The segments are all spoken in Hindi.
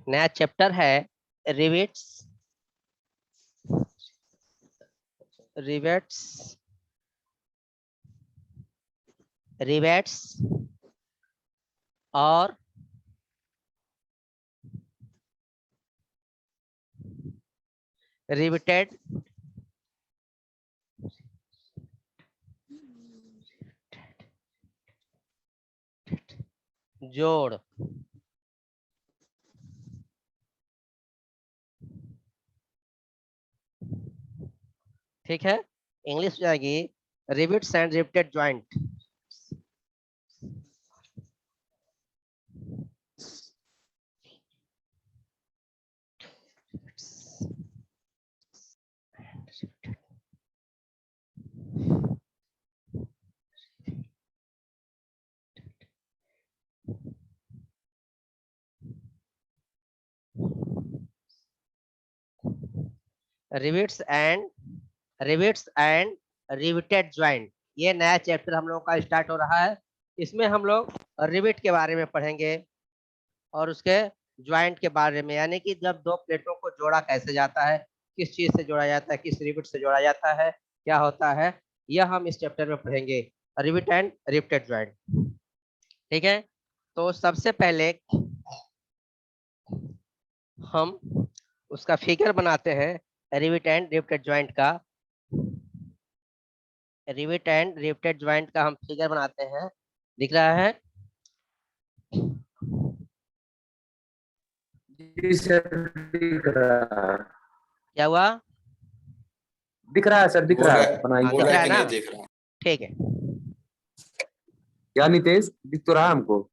नया चैप्टर है रिवेट्स रिवेट्स रिवेट्स और रिवेटेड जोड़। ठीक है, इंग्लिश हो जाएगी rivets and riveted joint. Rivets and riveted joint, ये नया चैप्टर हम लोगों का स्टार्ट हो रहा है। इसमें हम लोग रिवेट के बारे में पढ़ेंगे और उसके ज्वाइंट के बारे में, यानी कि जब दो प्लेटों को जोड़ा कैसे जाता है, किस चीज से जोड़ा जाता है, किस रिवेट से जोड़ा जाता है, क्या होता है, यह हम इस चैप्टर में पढ़ेंगे, रिवेट एंड रिवेटेड ज्वाइंट। ठीक है, तो सबसे पहले हम उसका फिगर बनाते हैं रिवेट एंड रिवेटेड ज्वाइंट का। रिवेट एंड रिवेटेड ज्वाइंट का हम फिगर बनाते हैं, दिख रहा है? जी सर दिख रहा है। क्या हुआ? दिख रहा है सर, दिख रहा है, हाँ, बनाइए। दिख रहा है ना? देख रहा हूँ। ठीक है, क्या नितेश, दिख तो रहा हमको।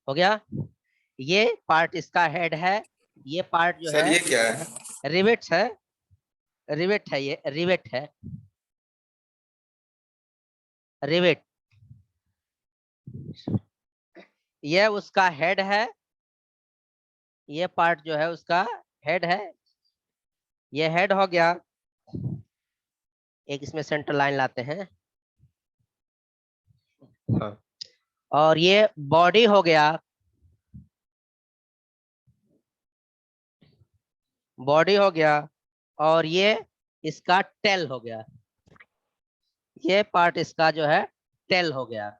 हो गया। ये पार्ट इसका हेड है, ये पार्ट जो सर है ये क्या है? रिवेट है, रिवेट है, ये रिवेट है, रिवेट। ये उसका हेड है, ये पार्ट जो है उसका हेड है, ये हेड हो गया। एक इसमें सेंटर लाइन लाते हैं, हाँ। और ये बॉडी हो गया, बॉडी हो गया, और ये इसका टेल हो गया, ये पार्ट इसका जो है टेल हो गया,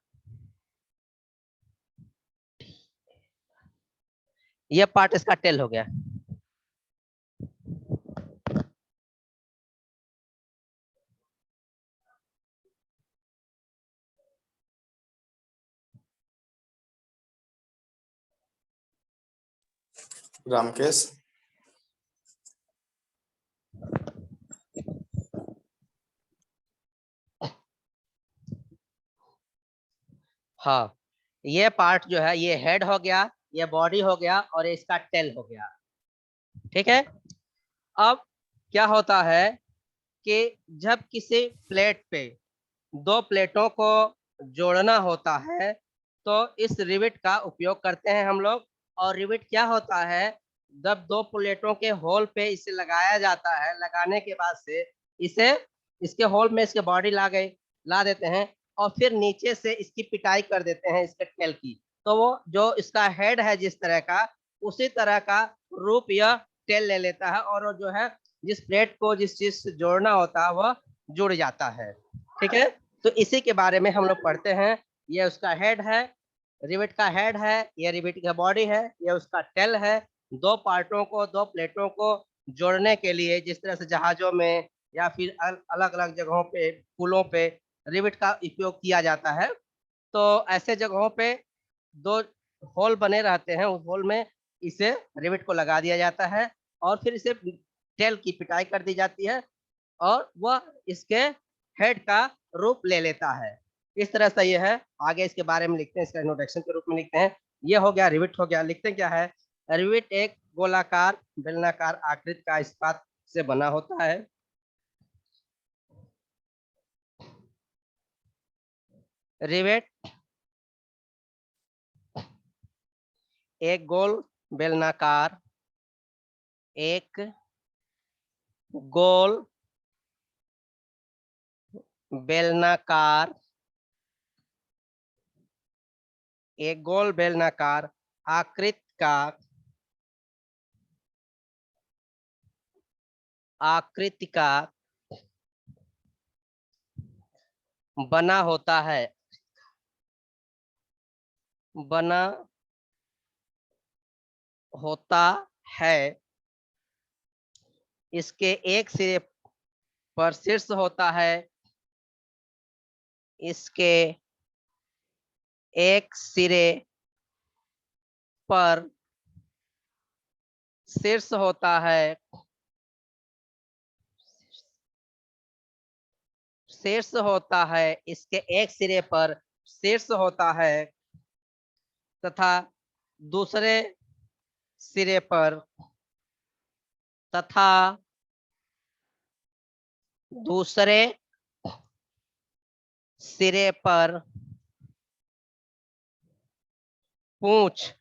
ये पार्ट इसका टेल हो गया। रामकेश हाँ, ये पार्ट जो है ये हेड हो गया, ये बॉडी हो गया, और ये इसका टेल हो गया। ठीक है, अब क्या होता है कि जब किसी प्लेट पे दो प्लेटों को जोड़ना होता है तो इस रिवेट का उपयोग करते हैं हम लोग। और रिवेट क्या होता है, जब दो प्लेटों के होल पे इसे लगाया जाता है, लगाने के बाद से इसे इसके होल में इसके बॉडी ला देते हैं, और फिर नीचे से इसकी पिटाई कर देते हैं इसके टेल की। तो वो जो इसका हेड है जिस तरह का, उसी तरह का रूप यह टेल ले लेता है, और वो जो है जिस प्लेट को जिस चीज से जोड़ना होता है वह जुड़ जाता है। ठीक है, तो इसी के बारे में हम लोग पढ़ते हैं। ये उसका हेड है, रिवेट का हेड है, ये रिवेट का बॉडी है, ये उसका टेल है। दो पार्टों को, दो प्लेटों को जोड़ने के लिए, जिस तरह से जहाजों में या फिर अलग अलग जगहों पे, पुलों पे रिवेट का उपयोग किया जाता है, तो ऐसे जगहों पे दो होल बने रहते हैं, उस होल में इसे रिवेट को लगा दिया जाता है, और फिर इसे टेल की पिटाई कर दी जाती है, और वह इसके हेड का रूप ले लेता है। इस तरह से ये है। आगे इसके बारे में लिखते हैं, इसका इंट्रोडक्शन के रूप में लिखते हैं। ये हो गया रिवेट हो गया। लिखते हैं क्या है, रिवेट एक गोलाकार बेलनाकार आकृति का इस्पात से बना होता है। रिवेट एक गोल बेलनाकार एक गोल बेलनाकार आकृति का बना होता है। इसके एक सिरे पर शीर्ष होता है। इसके एक सिरे पर शीर्ष होता है। शीर्ष होता है। इसके एक सिरे पर शीर्ष होता है तथा दूसरे सिरे पर पूंछ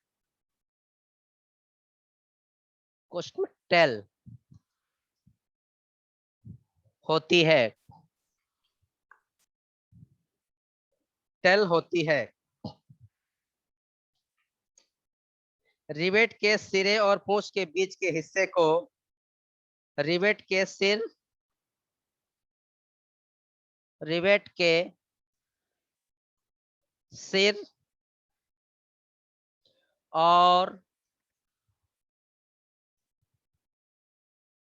टेल होती है। रिवेट के सिरे और पूंछ के बीच के हिस्से को रिवेट के सिर और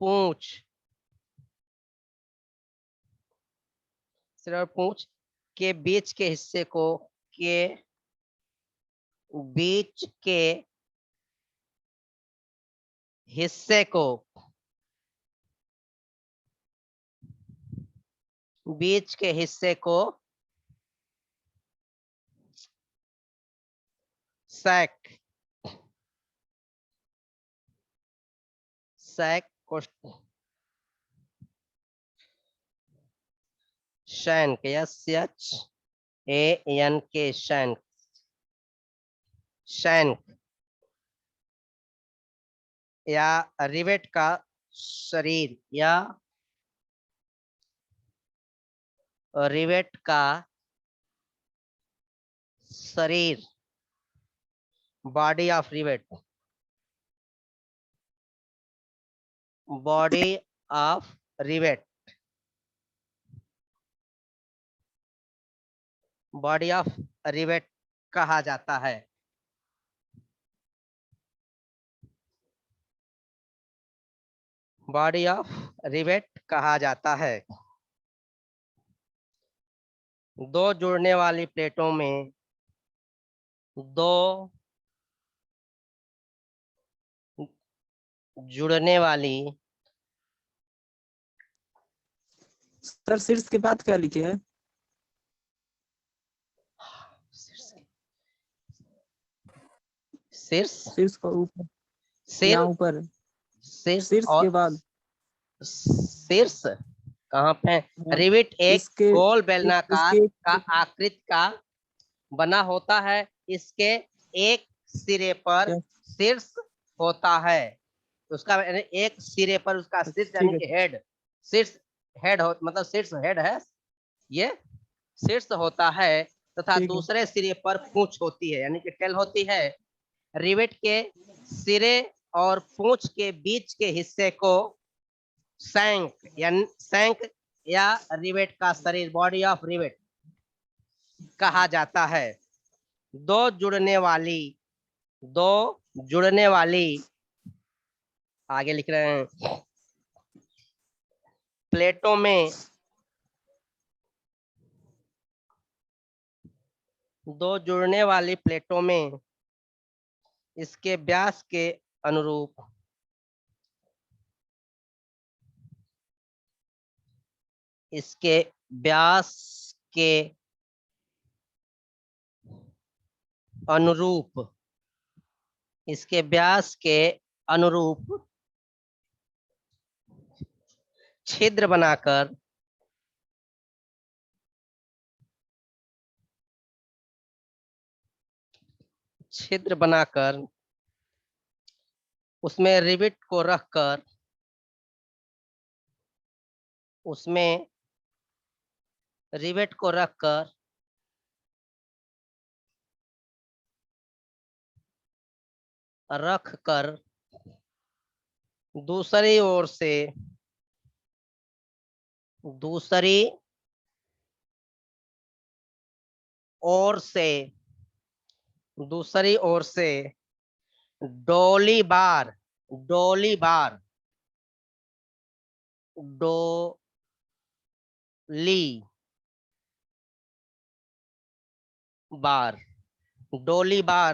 पूंछ के बीच के हिस्से को सैक शैंक शैंक या रिवेट का शरीर या रिवेट का शरीर बॉडी ऑफ रिवेट कहा जाता है। बॉडी ऑफ रिवेट कहा जाता है। दो जुड़ने वाली प्लेटों में सर शीर्ष के बाद क्या लिखे है? शीर्ष को ऊपर यहाँ ऊपर शीर्ष के बाद शीर्ष कहाँ पे? रिवेट एक गोल बेलनाकार का आकृति का बना होता है। इसके एक सिरे पर शीर्ष होता है। उसका एक सिरे पर उसका शीर्ष यानी कि मतलब शीर्ष हेड है। ये शीर्ष होता है तथा दूसरे सिरे पर पूंछ होती है यानी कि टेल होती है। रिवेट के सिरे और पूंछ के बीच के हिस्से को सैंक या रिवेट का शरीर बॉडी ऑफ रिवेट कहा जाता है। दो जुड़ने वाली आगे लिख रहे हैं प्लेटों में इसके व्यास के अनुरूप अनुरूप छिद्र बनाकर उसमें रिवेट को रखकर दूसरी ओर से डोली बार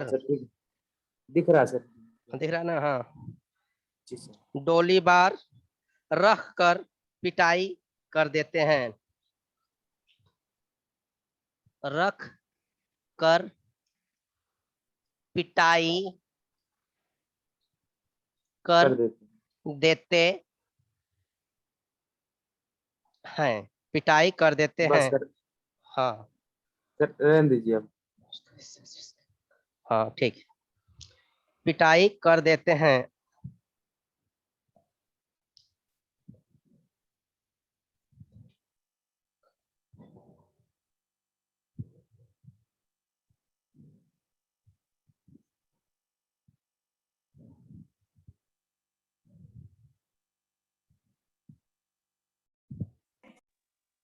सर दिख रहा है सर। दिख रहा ना? हाँ, जी सर। डोली बार रख कर पिटाई कर देते हैं। रख कर पिटाई कर देते हैं। पिटाई कर देते बस हैं। सर, हाँ सर रहने दीजिए अब। हाँ ठीक है, पिटाई कर देते हैं।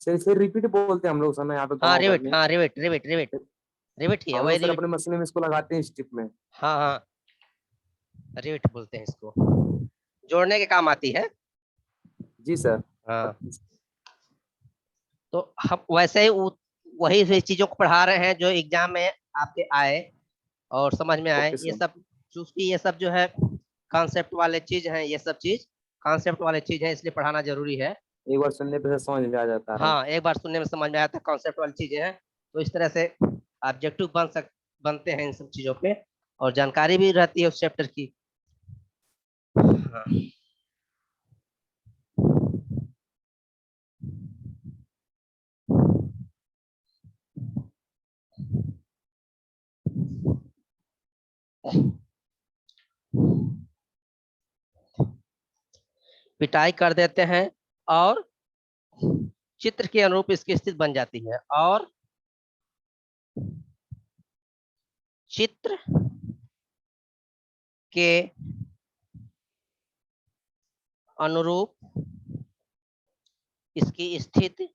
सर रिपीट बोलते हैं हम लोग समय यहाँ पे हाँ गाँव भर रिवेट, में। हाँ रिवेट ही है, हम वही लोग सर रिवेट। अपने मशीन में इसको लगाते हैं स्ट्रिप में। हाँ हाँ, रिवेट बोलते हैं इसको, जोड़ने के काम आती है। जी सर। हाँ, तो हम वैसे ही वही चीजों को पढ़ा रहे हैं जो एग्जाम में आपके आए और समझ में आए। ओके ये सर। सब चूंकि ये सब जो है कॉन्सेप्ट वाले चीज हैं, ये सब चीज कॉन्सेप्ट वाले चीज है, इसलिए पढ़ाना जरूरी है। एक बार सुनने पे सर समझ में आ जाता है। हाँ, एक बार सुनने में समझ में आता है, कॉन्सेप्ट वाली चीजें हैं, तो इस तरह से ऑब्जेक्टिव बनते हैं इन सब चीजों पे, और जानकारी भी रहती है उस चैप्टर की। हाँ। पिटाई कर देते हैं और चित्र के अनुरूप इसकी स्थिति बन जाती है, और चित्र के अनुरूप इसकी स्थिति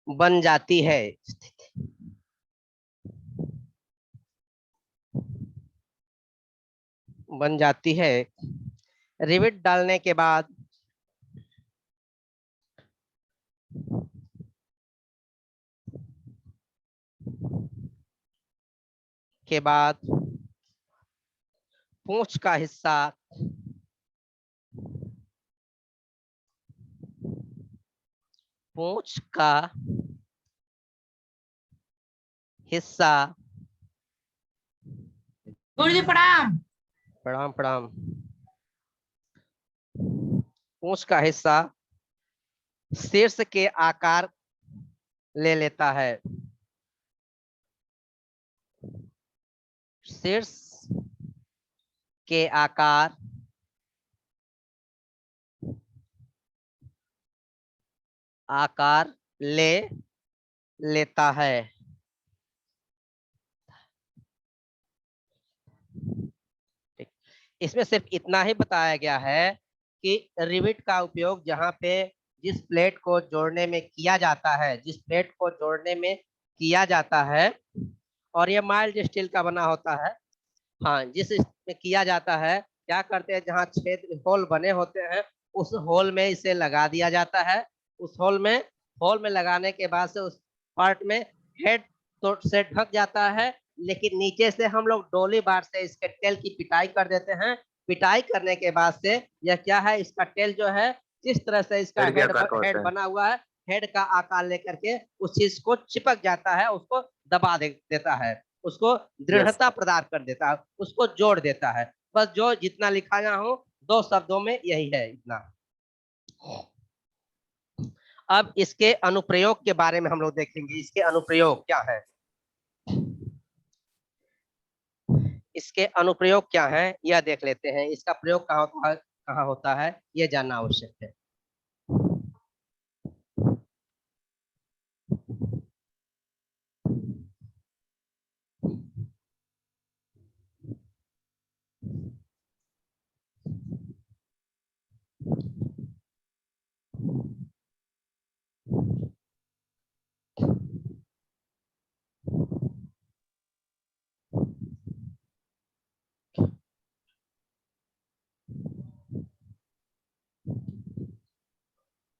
बन जाती है। बन जाती है। रिवेट डालने के बाद पूंछ का हिस्सा गुरुजी प्रणाम। प्रणाम प्रणाम। पूंछ का हिस्सा शीर्ष के आकार ले लेता है। शीर्ष के आकार ले लेता है। इसमें सिर्फ इतना ही बताया गया है कि रिवेट का उपयोग जहां पे जिस प्लेट को जोड़ने में किया जाता है, और ये माइल्ड स्टील का बना होता है। हाँ, जिस में किया जाता है, क्या करते हैं, जहाँ छेद होल बने होते हैं उस होल में इसे लगा दिया जाता है। उस होल में लगाने के बाद से उस पार्ट में हेड तो से ढक जाता है, लेकिन नीचे से हम लोग डोली बार से इसके टेल की पिटाई कर देते हैं। पिटाई करने के बाद से यह क्या है, इसका टेल जो है जिस तरह से इसका हेड के आकार का होता हेड है। बना हुआ है हेड का आकार लेकर के उस चीज को चिपक जाता है, उसको दबा देता है, उसको दृढ़ता प्रदान कर देता है, उसको जोड़ देता है। बस जो जितना लिखाना हो 2 शब्दों में यही है इतना। अब इसके अनुप्रयोग के बारे में हम लोग देखेंगे, इसके अनुप्रयोग क्या है, इसके अनुप्रयोग क्या है यह देख लेते हैं। इसका प्रयोग कहाँ होता है यह जानना आवश्यक है।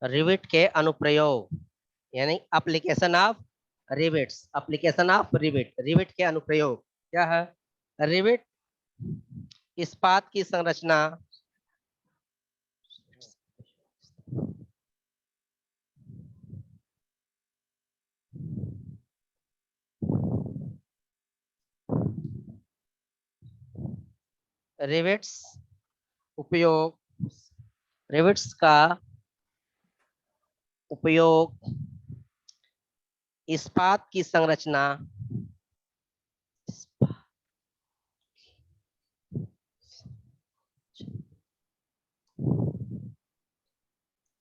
रिविट के अनुप्रयोग यानी application of rivets, application of rivet, rivet के अनुप्रयोग क्या है। रिविट इस्पात की संरचना रिविट्स उपयोग, रिविट्स का उपयोग इस्पात की संरचना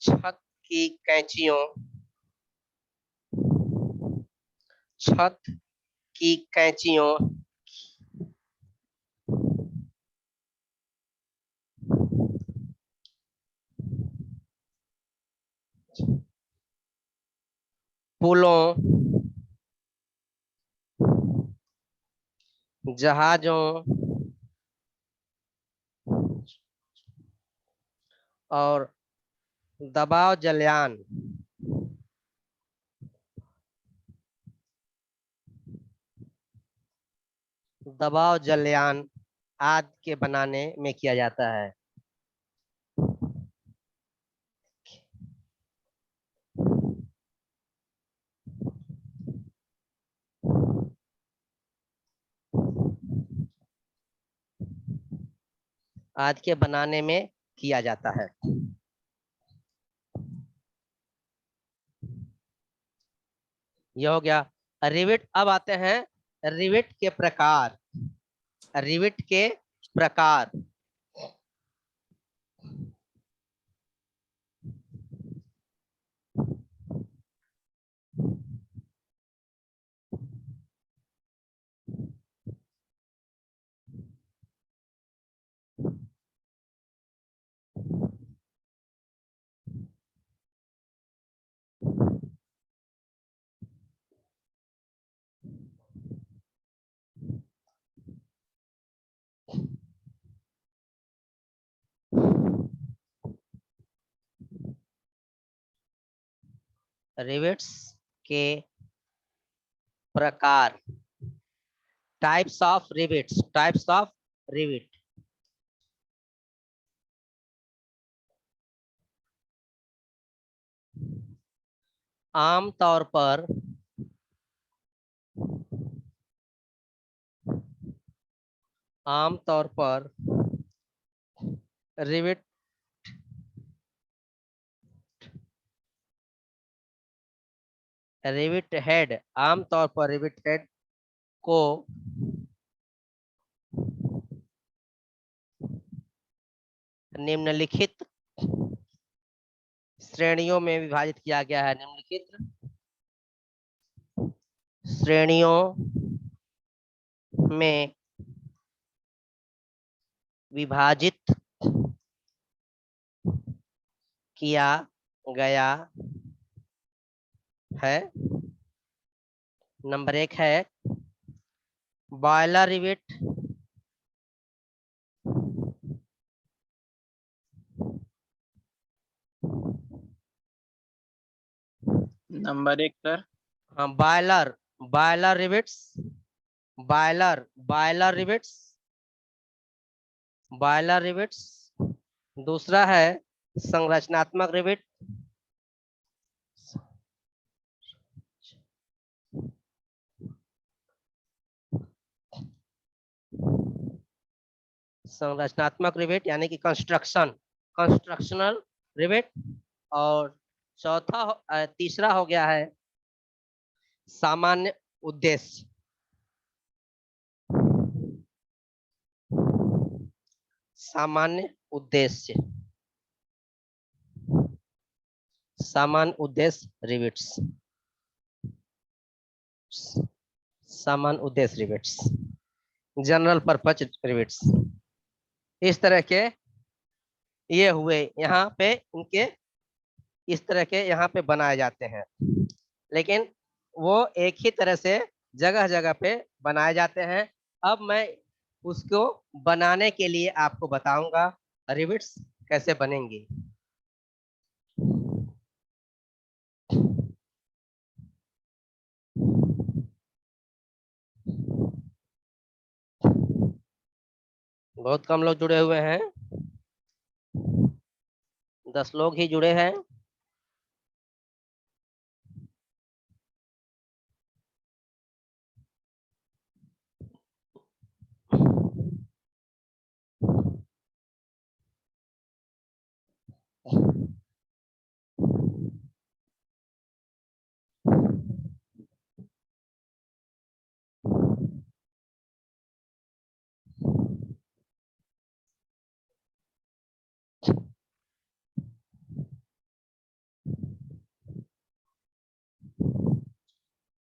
छत की कैंचियों, छत की कैंचियों पुलों, जहाजों और दबाव जलयान आदि के बनाने में किया जाता है। आदि के बनाने में किया जाता है। यह हो गया रिविट। अब आते हैं रिविट के प्रकार, रिविट के प्रकार। रिविट्स के प्रकार, types of rivets, types of rivet. आमतौर पर रिविट हेड, आमतौर पर रिविट हेड को निम्नलिखित श्रेणियों में विभाजित किया गया है। निम्नलिखित श्रेणियों में विभाजित किया गया है। नंबर 1 है बॉयलर रिविट, नंबर 1 सर। हाँ बॉयलर रिविट्स, बॉयलर रिविट्स। दूसरा है संरचनात्मक रिविट, संरचनात्मक रिवेट यानी कि कंस्ट्रक्शनल रिवेट। और तीसरा हो गया है सामान्य उद्देश्य। सामान्य उद्देश्य रिवेट्स। सामान्य उद्देश्य रिवेट्स, जनरल पर्पज रिवेट्स। इस तरह के ये हुए यहाँ पे, इनके इस तरह के यहाँ पे बनाए जाते हैं, लेकिन वो एक ही तरह से जगह जगह पे बनाए जाते हैं। अब मैं उसको बनाने के लिए आपको बताऊंगा रिवेट्स कैसे बनेंगी। बहुत कम लोग जुड़े हुए हैं, 10 लोग ही जुड़े हैं।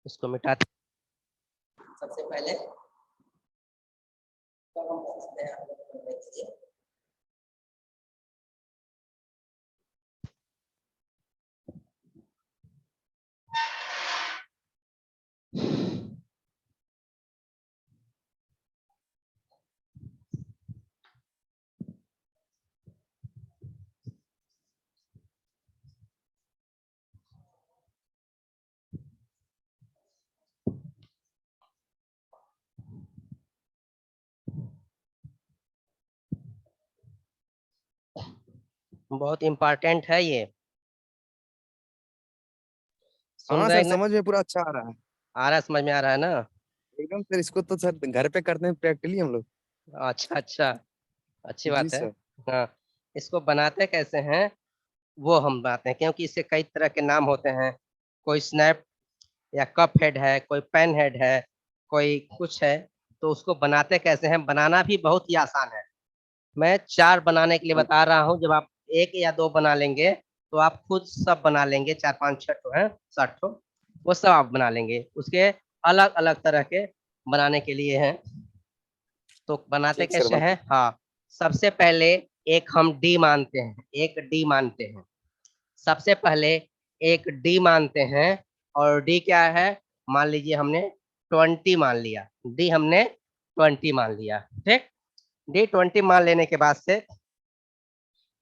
इसको मिटाते सबसे पहले तो हम करते हैं आप लोग को करने के लिए। बहुत इम्पोर्टेंट है ये। सुन हाँ रहे सर, ना? समझ में पूरा अच्छा आ रहा है। आ रहा, समझ में आ रहा है ना? एकदम सर, इसको तो सर घर पे करते हैं प्रैक्टिकली हम लोग। अच्छा अच्छा, अच्छी जी बात है। सर। हाँ, इसको बनाते कैसे हैं वो हम बनाते हैं, क्योंकि इससे कई तरह के नाम होते हैं। कोई स्नैप या कप हेड है, कोई पेन हेड है, कोई कुछ है। तो उसको बनाते कैसे हैं, बनाना भी बहुत ही आसान है। मैं 4 बनाने के लिए बता रहा हूँ। जब आप 1 या 2 बना लेंगे तो आप खुद सब बना लेंगे। 4 5 6 ठो है, 7 ठो, वो सब आप बना लेंगे। उसके अलग अलग तरह के बनाने के लिए हैं। तो बनाते ठीक सर, कैसे बन। हैं? हाँ, सबसे पहले एक हम डी मानते हैं, एक डी मानते हैं। सबसे पहले एक डी मानते हैं। और डी क्या है? मान लीजिए हमने 20 मान लिया। डी हमने 20 मान लिया। ठीक, डी 20 मान लेने के बाद से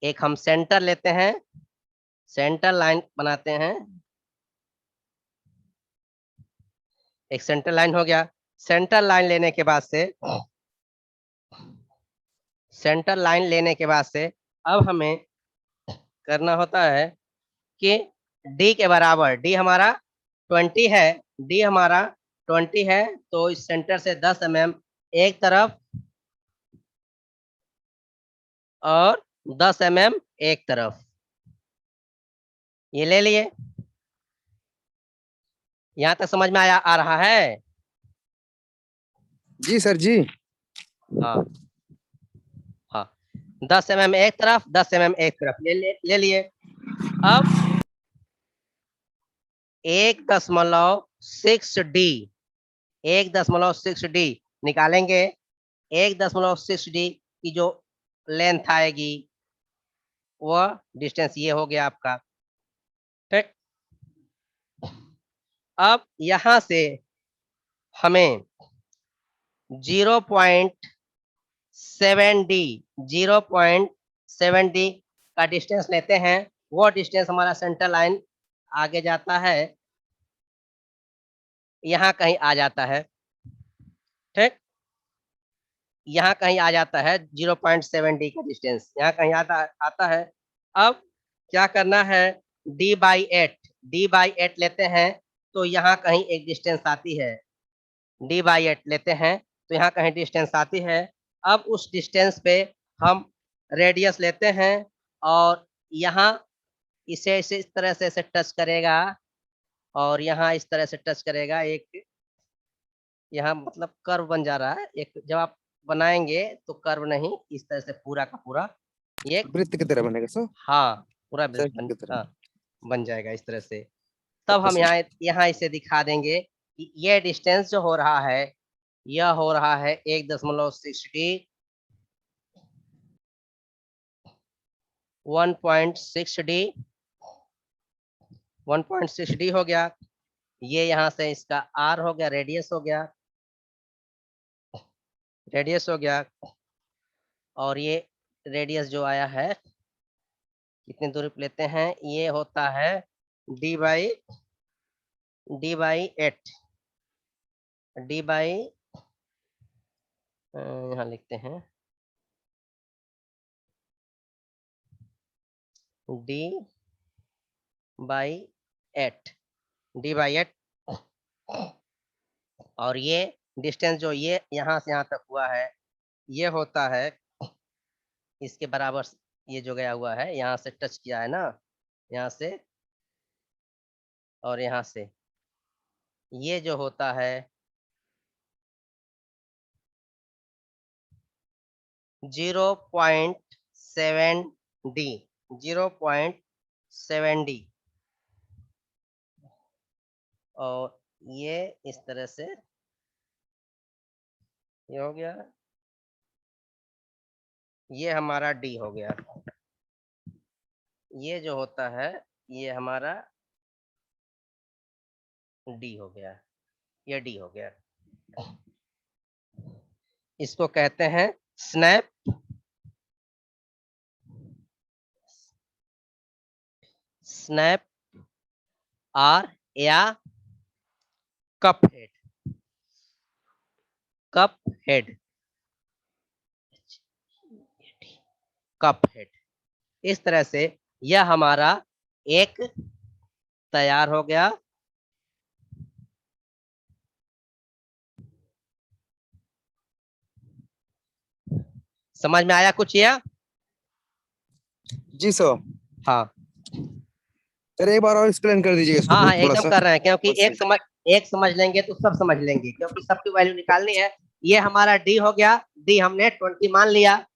एक हम सेंटर लेते हैं, सेंटर लाइन बनाते हैं। एक सेंटर लाइन हो गया। सेंटर लाइन लेने के बाद से सेंटर लाइन लेने के बाद से अब हमें करना होता है कि डी के बराबर, डी हमारा 20 है, डी हमारा 20 है, तो इस सेंटर से 10 mm एक तरफ और 10 mm एक तरफ, ये ले लिए। यहाँ तक समझ में आ रहा है? जी सर जी। हाँ हाँ, 10 mm एक तरफ, 10 mm एक तरफ ले लिए। अब 1.6D, 1.6D निकालेंगे। 1.6D की जो लेंथ आएगी वह डिस्टेंस ये हो गया आपका। ठीक, अब यहां से हमें 0.7D, 0.7D का डिस्टेंस लेते हैं। वो डिस्टेंस हमारा सेंटर लाइन आगे जाता है, यहाँ कहीं आ जाता है। ठीक, यहाँ कहीं आ जाता है 0.7D का डिस्टेंस, यहाँ कहीं आता है। अब क्या करना है? D/8, D/8 लेते हैं तो यहाँ कहीं एक डिस्टेंस आती है। D/8 लेते हैं तो यहाँ कहीं डिस्टेंस आती है। अब उस डिस्टेंस पे हम रेडियस लेते हैं और यहाँ इसे इस तरह से ऐसे टच करेगा और यहाँ इस तरह से टच करेगा। एक यहाँ मतलब कर्व बन जा रहा है। एक जब आप बनाएंगे तो कर्व नहीं, इस तरह से पूरा का पूरा ये वृत्त की तरह बनेगा सर। हाँ पूरा सर्कल की तरह। हाँ बन जाएगा इस तरह से। तब हम यहाँ इसे दिखा देंगे कि ये डिस्टेंस जो हो रहा है यह हो रहा है 1.6D 1.6D 1.6D हो गया। ये यहाँ से इसका R हो गया, रेडियस हो गया, रेडियस हो गया। और ये रेडियस जो आया है कितनी दूरी पे लेते हैं, ये होता है D बाई 8 D बाई यहाँ लिखते हैं D बाई 8 D बाई 8। और ये डिस्टेंस जो ये यहाँ से यहाँ तक हुआ है ये होता है इसके बराबर। ये जो गया हुआ है यहाँ से टच किया है ना, यहाँ से और यहाँ से, ये जो होता है 0.7D 0.7D। और ये इस तरह से ये हो गया, ये हमारा D हो गया। ये जो होता है ये हमारा D हो गया, ये D हो गया। इसको कहते हैं स्नैप आर या cup head. Cup head cup head इस तरह से यह हमारा एक तैयार हो गया। समझ में आया कुछ या? जी सर। हाँ सर एक बार और एक्सप्लेन कर दीजिए इसको हाँ हाँ थोड़ा एकदम सा। कर रहे हैं, क्योंकि एक समझ लेंगे तो सब समझ लेंगे, क्योंकि सबकी वैल्यू निकालनी है। ये हमारा D हो गया। D हमने 20 मान लिया,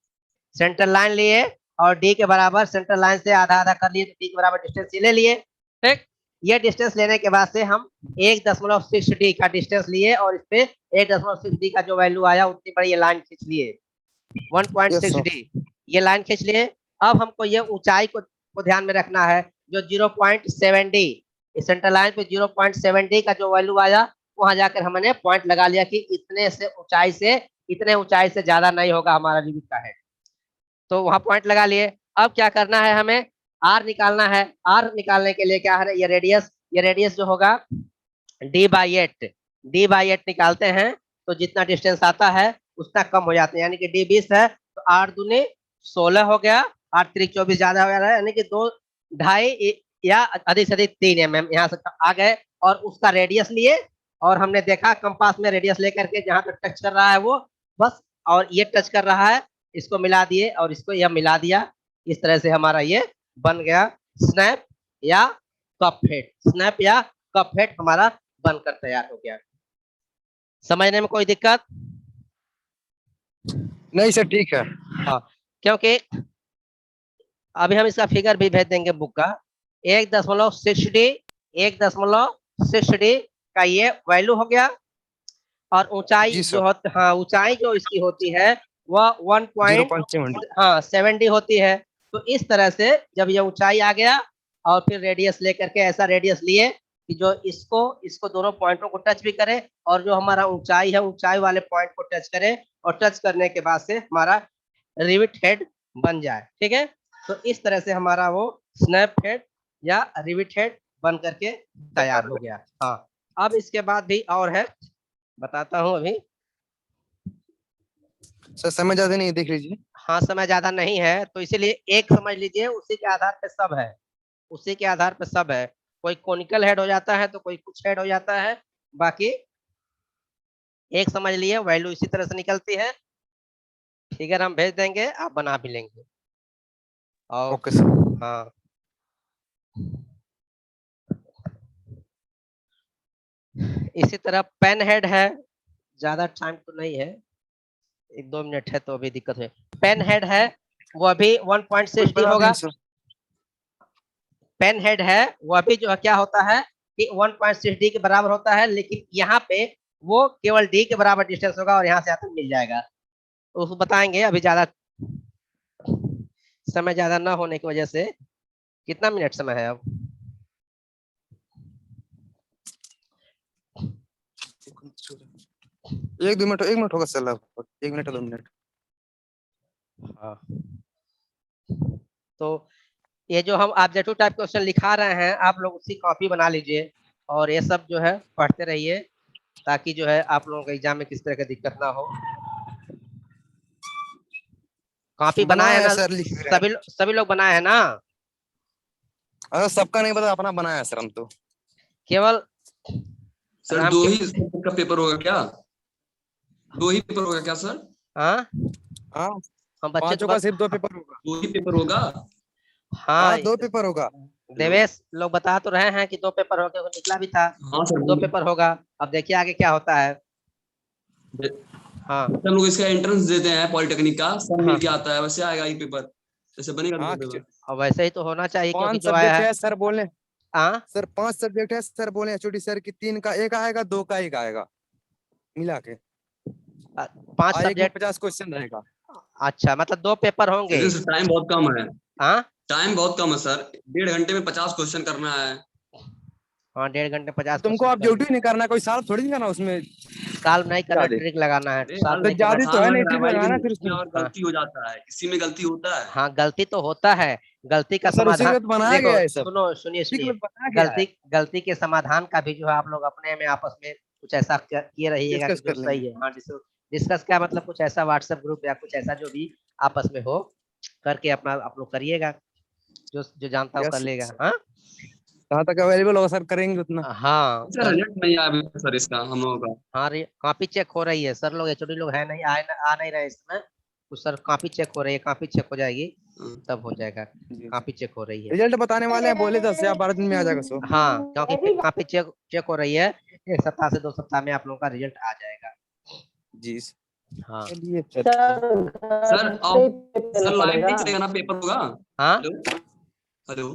सेंटर लाइन लिए और D के बराबर सेंटर लाइन से आधा आधा कर लिए, तो D के बराबर डिस्टेंस ले लिए। ठीक, ये डिस्टेंस लेने के बाद से हम 1.6D का डिस्टेंस लिए और इस पे 1.6D का जो वैल्यू आया उतनी बड़ी ये लाइन खींच लिए, 1.6D ये लाइन खींच लिए। अब हमको ये ऊंचाई को ध्यान में रखना है, जो 0.7D सेंटर लाइन पे 0.7D का जो वैल्यू आया वहां जाकर हमने पॉइंट लगा लिया कि इतने ऊंचाई से ज्यादा नहीं होगा हमारा लिमिट का है, तो वहां पॉइंट लगा लिए। अब क्या करना है, हमें R निकालना है। R निकालने के लिए क्या है, ये रेडियस जो होगा D बाई 8 निकालते हैं तो जितना डिस्टेंस आता है उतना कम हो जाता है, यानी कि D 20 है तो 8 दूनी 16 हो गया, 8 3 24 ज्यादा हो गया, यानी कि 2.5 या अधिक से अधिक 3 mm यहाँ से आ गए। और उसका रेडियस लिए और हमने देखा कंपास में रेडियस लेकर के जहाँ तक टच कर रहा है वो बस, और ये टच कर रहा है इसको मिला दिए और इसको यह मिला दिया। इस तरह से हमारा ये बन गया स्नैप या कप हेड। स्नैप या कप हेड हमारा बनकर तैयार हो गया। समझने में कोई दिक्कत नहीं सर ठीक है। हाँ, क्योंकि अभी हम इसका फिगर भी भेज देंगे बुक का। 1.6D का ये वैल्यू हो गया। और ऊंचाई जी जो सर। हाँ ऊंचाई जो इसकी होती है वह 1.7 होती है। तो इस तरह से जब ये ऊंचाई आ गया और फिर रेडियस लेकर के ऐसा रेडियस लिए कि जो इसको दोनों पॉइंटों को टच भी करे और जो हमारा ऊंचाई है ऊंचाई वाले पॉइंट को टच करे, और टच करने के बाद से हमारा रिविट हेड बन जाए। ठीक है, तो इस तरह से हमारा वो स्नैप हेड या रिविट हेड बन करके तैयार हो गया। हाँ, अब इसके बाद भी और है, बताता हूँ अभी। सर समय ज्यादा नहीं है, देख लीजिए। हाँ समय ज्यादा नहीं है तो इसीलिए एक समझ लीजिए, उसी के आधार पे सब है, उसी के आधार पे सब है। कोई कोनिकल हेड हो जाता है तो कोई कुछ हेड हो जाता है, बाकी एक समझ लिए, वैल्यू इसी तरह से निकलती है, फिगर हम भेज देंगे, आप बना भी लेंगे। और ओके सर। हाँ, इसी तरह पेन हेड है, ज्यादा टाइम तो नहीं है, 1-2 मिनट है तो अभी दिक्कत है। पेन हेड है, वो अभी 1.6D होगा। पेन हेड है वो अभी जो है क्या होता है कि 1.6D के बराबर होता है, लेकिन यहाँ पे वो केवल D के बराबर डिस्टेंस होगा और यहाँ से आता मिल जाएगा, उसको बताएंगे। अभी ज्यादा समय ज्यादा ना होने की वजह से, कितना मिनट समय है अब? एक मिनट होगा सर, लगभग 1 मिनट 2 मिनट। हाँ, तो ये जो हम ऑब्जेक्टिव टाइप क्वेश्चन लिखा रहे हैं, आप लोग उसकी कॉपी बना लीजिए और ये सब जो है पढ़ते रहिए, ताकि जो है आप लोगों के एग्जाम में किस तरह की दिक्कत ना हो। कॉपी बनाए है बनाया ना? सर, लिख भी रहे हैं। सभी लोग बनाए हैं ना? अरे सबका नहीं पता, अपना बनाया सर हम तो। केवल सर हम दो ही सब्जेक्ट का पेपर होगा क्या? 2 ही पेपर होगा क्या सर? हाँ, हाँ, हम बच्चे तो पांचों का सिर्फ 2 पेपर होगा। 2 ही पेपर होगा? हाँ, हाँ, 2 पेपर होगा। देवेश लोग बता तो रहे हैं कि 2 पेपर होगा, वो निकला भी था हाँ सर 2 पेपर होगा। अब देखिए आगे क्या होता है। हाँ हम लोग इसका एंट्रेंस देते हैं पॉलिटेक्निक का, सब हाँ, मिल के आता है, वैसे आएगा ये पेपर, जैसे बनेगा हाँ, पेपर। और वैसे ही तो होना चाहिए, क्योंकि 5 जो आया सब्जेक्ट है। है सर बोले। हाँ, सर 5 सब्जेक्ट है सर बोले एचओडी सर की, 3 का 1 आएगा, 2 का 1 आएगा, मिला के 5 एक में सब्जेक्ट। 50 क्वेश्चन रहेगा। अच्छा, मतलब 2 पेपर होंगे। लेकिन सर टाइम बहुत कम है। हाँ टाइम बहुत कम है सर, 1.5 घंटे में 50 क्वेश्चन करना है। हाँ, 1.5 घंटे 50 तुमको क्वेश्चन आप ड्यूटी नहीं करना, कोई साल थोड़ी नहीं करना उसमें। सॉल्व नहीं करना, ज्यादा ट्रिक लगाना है, अरे सॉल्व यार तो नहीं करना। ज्यादा तो आसान है लग नहीं, रहा है ट्रिक भाई, लगाना लेकिन फिर इसमें उसमें। और हाँ गलती हो जाता है, इसी में गलती होता है। हाँ, गलती तो होता है, गलती का तो सर उसी समाधान। में तो बनाया देखो गया है सब, सुनो, सुनिए उसी सुनिए, में बनाया गया है। गलती के समाधान का भी जो है आप लोग अपने में आपस में कुछ ऐसा किए रहिएगा कि डिस्कस जो कर लेंगे। सही है। हाँ, डिस्कस क्या मतलब, कुछ ऐसा व्हाट्सएप ग्रुप या कुछ ऐसा जो भी आपस में हो, करके अपना आप लोग करिएगा, जो जो जानता हो कर यस लेगा। सर, हाँ जहाँ तक अवेलेबल होगा सर करेंगे उतना। हाँ, सर रिजल्ट नहीं आया अभी सर इसका हम लोगों का। हाँ, कॉपी चेक हो रही है, सर लोग एचओडी लोग है नहीं, आ नहीं रहे इसमें, कुछ सर कॉपी चेक हो रही है, कॉपी चेक हो जाएगी हाँ। तब हो जाएगा। जी, कॉपी चेक हो रही है। रिजल्ट बताने वाले हैं, बोले 10 या 12 दिन में आ जाएगा सो। हाँ, क्योंकि कॉपी चेक चेक हो रही है, 1 सप्ताह से 2 सप्ताह में आप लोगों का रिजल्ट आ जाएगा। जी हाँ चलिए सर अब सर लाइव नहीं चलेगा ना, पेपर होगा? हाँ, हेलो हेलो,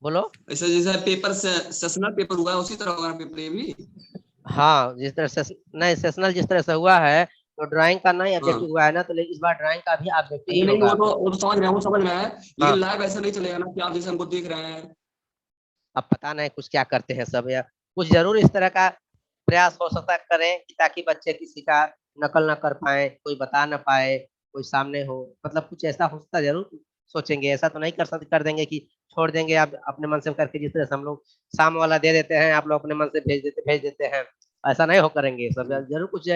बोलो। ऐसा जैसे पेपर से सेशनल पेपर हुआ है उसी तरह होगा ना पेपर ये भी? हाँ, जिस तरह से नहीं, सेशनल जिस तरह से हुआ है, तो ड्राइंग का नहीं हाँ ऑब्जेक्टिव हुआ है ना, तो लेकिन इस बार ड्राइंग का भी ऑब्जेक्टिव नहीं ही नहीं, होगा। वो तो समझ रहे हैं, वो समझ रहे हैं, हाँ, लेकिन लाइव ऐसा नहीं चलेगा ना कि आप जैसे हमको देख रहे हैं। अब पता नहीं कुछ क्या करते हैं सब, या कुछ जरूर इस तरह का प्रयास हो सकता है करें कि ताकि बच्चे किसी का नकल ना कर पाए, कोई बता ना पाए, कोई सामने हो, मतलब कुछ ऐसा हो सकता है, जरूर सोचेंगे। ऐसा तो नहीं कर सकते, कर देंगे कि छोड़ देंगे आप अपने मन से करके, जिस तरह से हम लोग शाम वाला दे देते हैं, आप लोग अपने मन से भेज देते हैं, ऐसा नहीं हो करेंगे सब, जरूर कुछ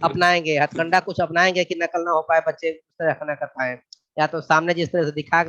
अपनाएंगे, हथकंडा कुछ अपनाएंगे कि नकल ना हो पाए, बच्चे उस तरह ना कर पाए, या तो सामने जिस तरह से दिखा